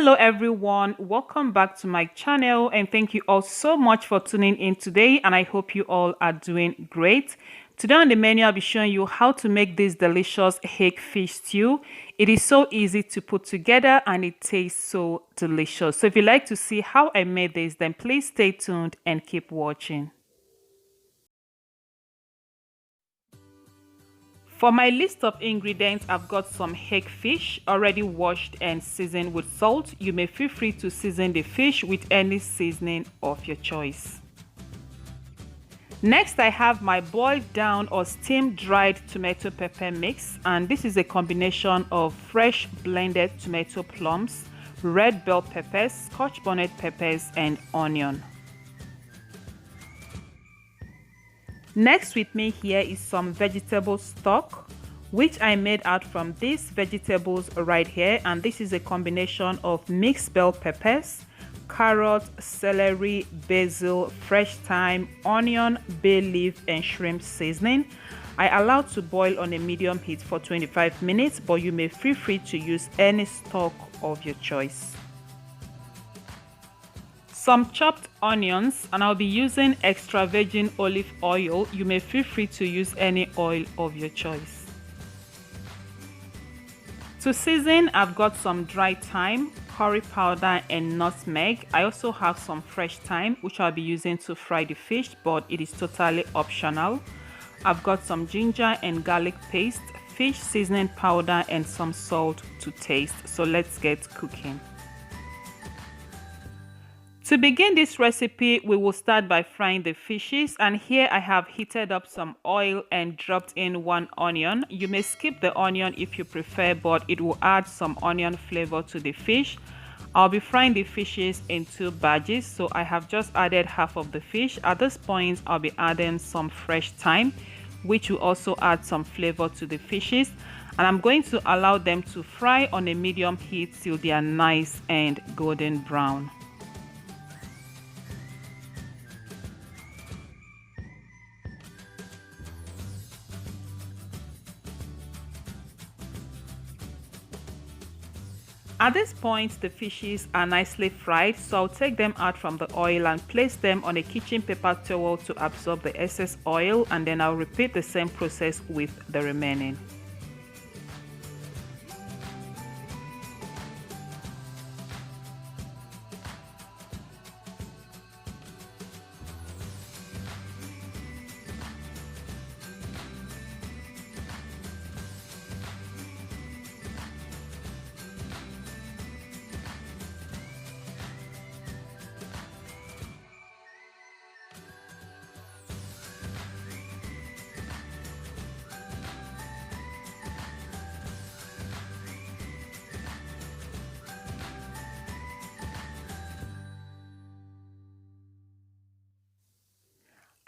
Hello everyone, welcome back to my channel and thank you all so much for tuning in today, and I hope you all are doing great. Today on the menu I'll be showing you how to make this delicious hake fish stew. It is so easy to put together and it tastes so delicious. So if you'd like to see how I made this, then please stay tuned and keep watching. For my list of ingredients, I've got some hake fish already washed and seasoned with salt. You may feel free to season the fish with any seasoning of your choice. Next, I have my boiled down or steam dried tomato pepper mix, and this is a combination of fresh blended tomato plums, red bell peppers, Scotch bonnet peppers, and onion. Next with me here is some vegetable stock, which I made out from these vegetables right here, and this is a combination of mixed bell peppers, carrot, celery, basil, fresh thyme, onion, bay leaf, and shrimp seasoning. I allowed to boil on a medium heat for 25 minutes, but you may feel free to use any stock of your choice. Some chopped onions, and I'll be using extra virgin olive oil. You may feel free to use any oil of your choice. To season, I've got some dry thyme, curry powder, and nutmeg. I also have some fresh thyme, which I'll be using to fry the fish, but it is totally optional. I've got some ginger and garlic paste, fish seasoning powder, and some salt to taste. So let's get cooking. To begin this recipe, we will start by frying the fishes, and here I have heated up some oil and dropped in one onion. You may skip the onion if you prefer, but it will add some onion flavor to the fish. I'll be frying the fishes in 2 batches, so I have just added half of the fish. At this point, I'll be adding some fresh thyme, which will also add some flavor to the fishes, and I'm going to allow them to fry on a medium heat till they are nice and golden brown. At this point, the fishes are nicely fried, so I'll take them out from the oil and place them on a kitchen paper towel to absorb the excess oil, and then I'll repeat the same process with the remaining.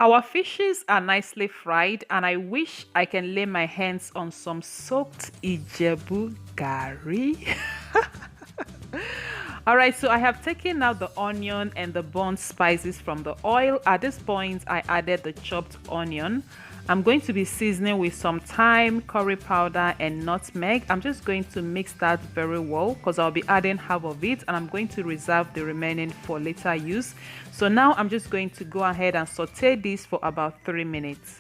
Our fishes are nicely fried, and I wish I can lay my hands on some soaked Ijebu gari. Alright, so I have taken out the onion and the burnt spices from the oil. At this point, I added the chopped onion. I'm going to be seasoning with some thyme, curry powder, and nutmeg. I'm just going to mix that very well because I'll be adding half of it, and I'm going to reserve the remaining for later use. So now I'm just going to go ahead and saute this for about 3 minutes.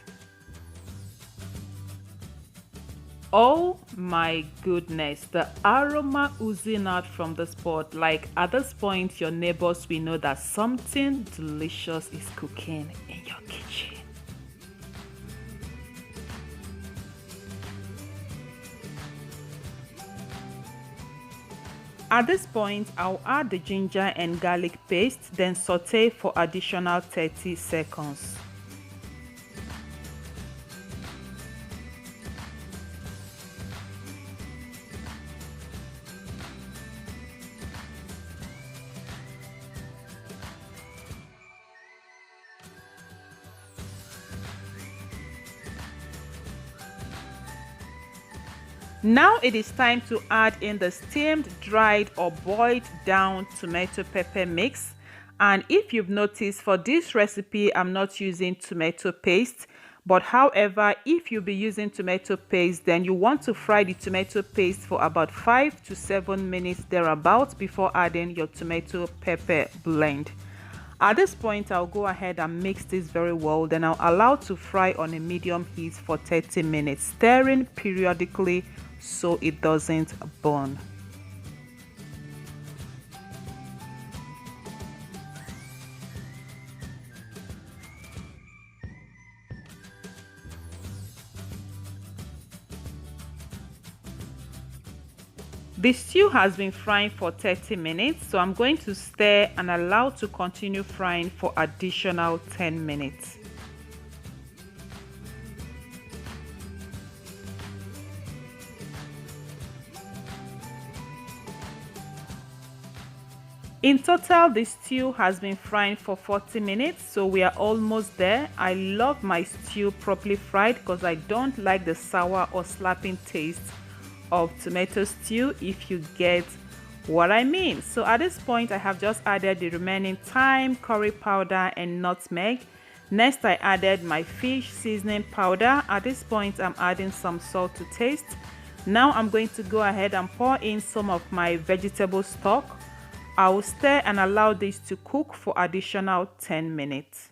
Oh my goodness, the aroma oozing out from this pot. Like, at this point, your neighbors will know that something delicious is cooking in your kitchen. At this point, I'll add the ginger and garlic paste, then saute for additional 30 seconds. Now it is time to add in the steamed, dried, or boiled down tomato pepper mix. And if you've noticed, for this recipe I'm not using tomato paste, But however, if you'll be using tomato paste, then you want to fry the tomato paste for about 5 to 7 minutes thereabouts before adding your tomato pepper blend. At this point, I'll go ahead and mix this very well. Then I'll allow to fry on a medium heat for 30 minutes, stirring periodically so it doesn't burn. The stew has been frying for 30 minutes, so I'm going to stir and allow to continue frying for additional 10 minutes. In total, the stew has been frying for 40 minutes, so we are almost there. I love my stew properly fried because I don't like the sour or slapping taste of tomato stew, if you get what I mean. So at this point, I have just added the remaining thyme, curry powder, and nutmeg. Next, I added my fish seasoning powder. At this point, I'm adding some salt to taste. Now I'm going to go ahead and pour in some of my vegetable stock. I will stir and allow this to cook for additional 10 minutes.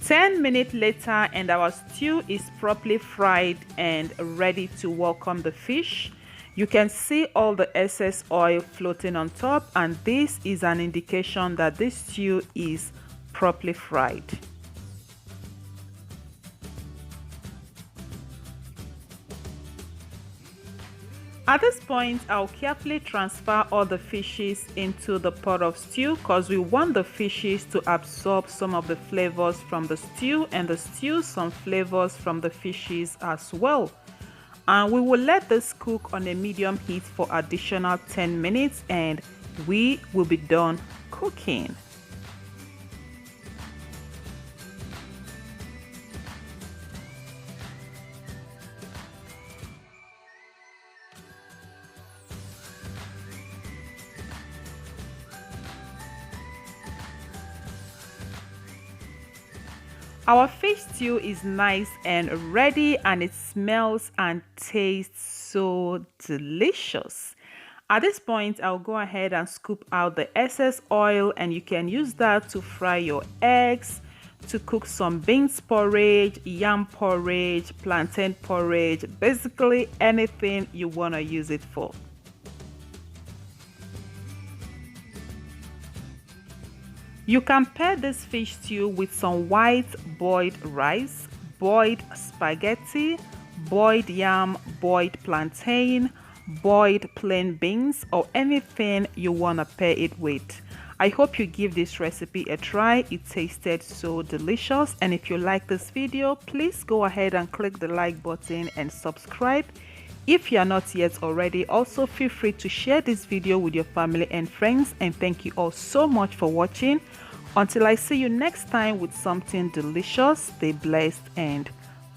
Ten minutes later and our stew is properly fried and ready to welcome the fish. You can see all the excess oil floating on top, and this is an indication that this stew is properly fried. At this point, I'll carefully transfer all the fishes into the pot of stew because we want the fishes to absorb some of the flavors from the stew and the stew some flavors from the fishes as well. And we will let this cook on a medium heat for additional 10 minutes and we will be done cooking. Our fish stew is nice and ready, and it smells and tastes so delicious. At this point, I'll go ahead and scoop out the excess oil, and you can use that to fry your eggs, to cook some beans porridge, yam porridge, plantain porridge, basically anything you want to use it for. You can pair this fish stew with some white boiled rice, boiled spaghetti, boiled yam, boiled plantain, boiled plain beans, or anything you want to pair it with. I hope you give this recipe a try. It tasted so delicious, and if you like this video, please go ahead and click the like button and subscribe. If you are not yet already, also feel free to share this video with your family and friends, and thank you all so much for watching. Until I see you next time with something delicious, stay blessed and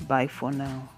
bye for now.